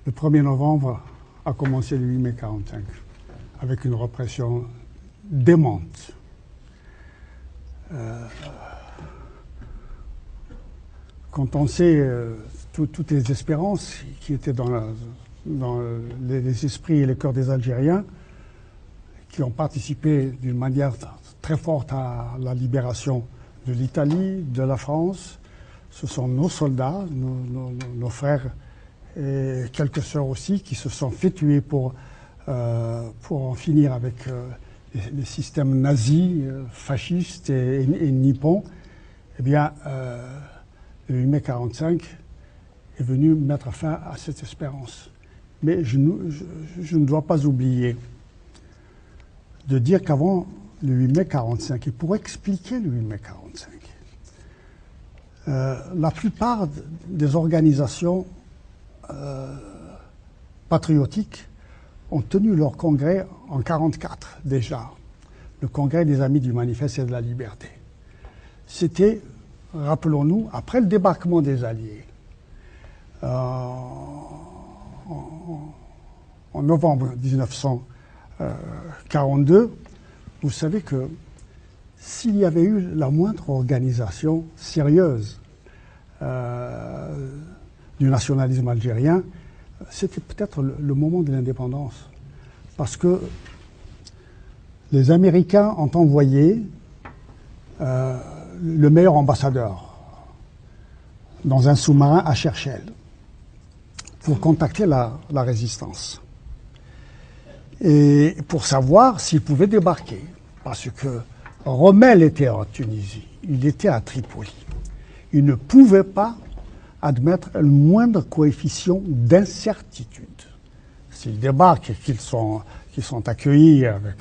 Le 1er novembre a commencé le 8 mai 1945, avec une répression démente. Quand on sait toutes les espérances qui étaient dans les esprits et les cœurs des Algériens, qui ont participé d'une manière très forte à la libération de l'Italie, de la France, ce sont nos soldats, nos frères et quelques sœurs aussi qui se sont fait tuer pour en finir avec les systèmes nazis, fascistes et nippons. Eh bien, le 8 mai 1945 est venu mettre fin à cette espérance. Mais je ne dois pas oublier de dire qu'avant le 8 mai 1945, et pour expliquer le 8 mai 1945, la plupart des organisations patriotiques ont tenu leur congrès en 1944 déjà, le congrès des Amis du Manifeste et de la Liberté. C'était, rappelons-nous, après le débarquement des Alliés, en novembre 1942, vous savez que s'il y avait eu la moindre organisation sérieuse du nationalisme algérien, c'était peut-être le moment de l'indépendance. Parce que les Américains ont envoyé le meilleur ambassadeur dans un sous-marin à Cherchell pour contacter la résistance. Et pour savoir s'il pouvait débarquer. Parce que Rommel était en Tunisie, il était à Tripoli. Il ne pouvait pas admettre le moindre coefficient d'incertitude. S'ils débarquent et qu'ils sont accueillis avec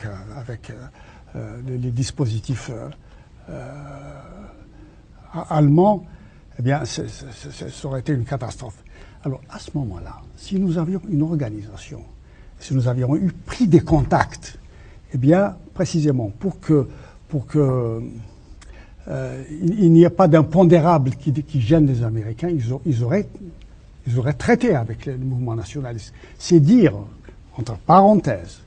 les dispositifs allemands, eh bien, ça aurait été une catastrophe. Alors, à ce moment-là, si nous avions une organisation, si nous avions eu pris des contacts, eh bien, précisément, pour que il n'y ait pas d'impondérable qui gêne les Américains, ils auraient traité avec le mouvement nationaliste. C'est dire, entre parenthèses,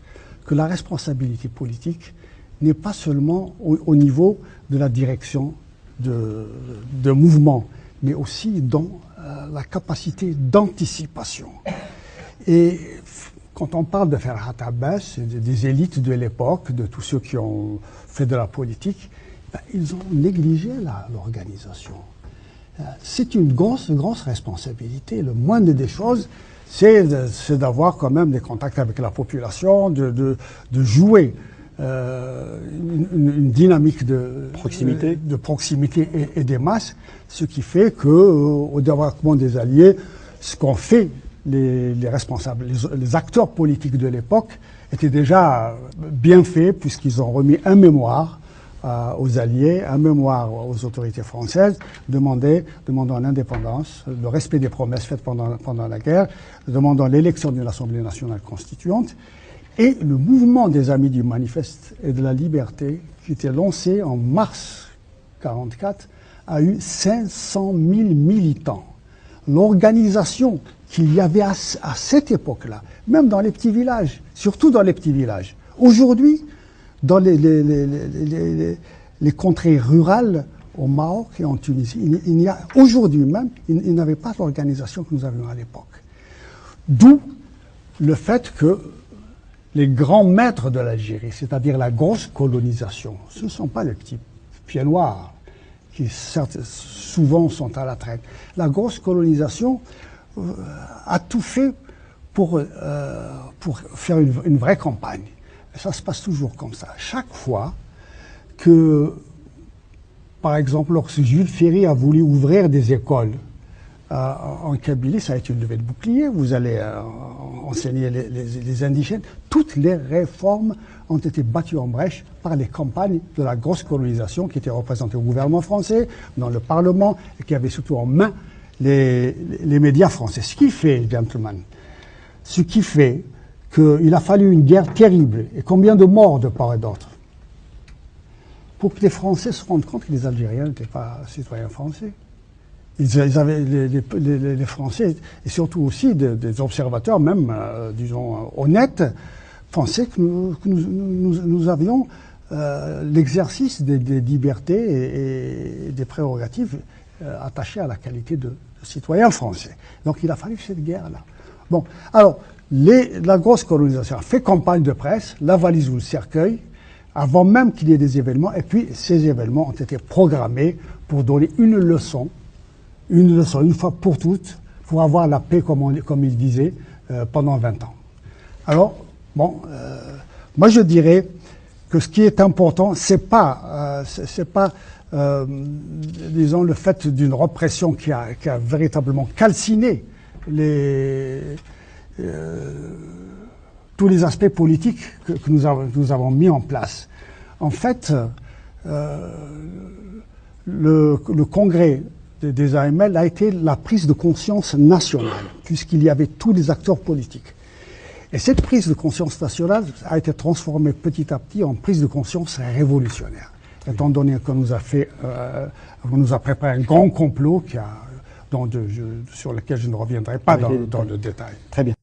que la responsabilité politique n'est pas seulement au niveau de la direction de mouvement, mais aussi dans la capacité d'anticipation. Et quand on parle de Ferhat Abbas, des élites de l'époque, de tous ceux qui ont fait de la politique, ben, ils ont négligé l'organisation. C'est une grosse responsabilité. Le moindre des choses, c'est d'avoir quand même des contacts avec la population, de jouer une dynamique de proximité et des masses, ce qui fait qu'au débarquement des Alliés, ce qu'ont fait les responsables, les acteurs politiques de l'époque étaient déjà bien faits puisqu'ils ont remis un mémoire aux Alliés, un mémoire aux autorités françaises, demandant l'indépendance, le respect des promesses faites pendant la guerre, demandant l'élection d'une Assemblée nationale constituante, et le mouvement des Amis du Manifeste et de la Liberté, qui était lancé en mars 1944, a eu 500 000 militants. L'organisation qu'il y avait à cette époque-là, même dans les petits villages, surtout dans les petits villages. Aujourd'hui, dans les contrées rurales au Maroc et en Tunisie, il y a aujourd'hui même, il n'avait pas l'organisation que nous avions à l'époque. D'où le fait que les grands maîtres de l'Algérie, c'est-à-dire la grosse colonisation, ce ne sont pas les petits pieds noirs qui certes, souvent sont à la traîne. La grosse colonisation a tout fait pour faire une vraie campagne. Ça se passe toujours comme ça. Chaque fois que, par exemple, lorsque Jules Ferry a voulu ouvrir des écoles en Kabylie, ça a été une levée de bouclier. Vous allez enseigner les indigènes. Toutes les réformes ont été battues en brèche par les campagnes de la grosse colonisation qui était représentée au gouvernement français, dans le Parlement, et qui avait surtout en main les médias français. Ce qui fait, gentlemen, ce qui fait qu'il a fallu une guerre terrible, et combien de morts de part et d'autre, pour que les Français se rendent compte que les Algériens n'étaient pas citoyens français. les Français, et surtout aussi des observateurs, même, disons, honnêtes, pensaient que nous avions l'exercice des libertés et des prérogatives attachées à la qualité de citoyen français. Donc il a fallu cette guerre-là. Bon, alors, la grosse colonisation a fait campagne de presse, la valise ou le cercueil, avant même qu'il y ait des événements, et puis ces événements ont été programmés pour donner une leçon, une fois pour toutes, pour avoir la paix, comme il disait, pendant 20 ans. Alors, bon, moi je dirais que ce qui est important, c'est pas, disons, le fait d'une répression qui a véritablement calciné tous les aspects politiques que nous avons mis en place. En fait, le congrès des AML a été la prise de conscience nationale, puisqu'il y avait tous les acteurs politiques. Et cette prise de conscience nationale a été transformée petit à petit en prise de conscience révolutionnaire, étant donné qu'on nous a préparé un grand complot sur lequel je ne reviendrai pas dans le détail. Très bien.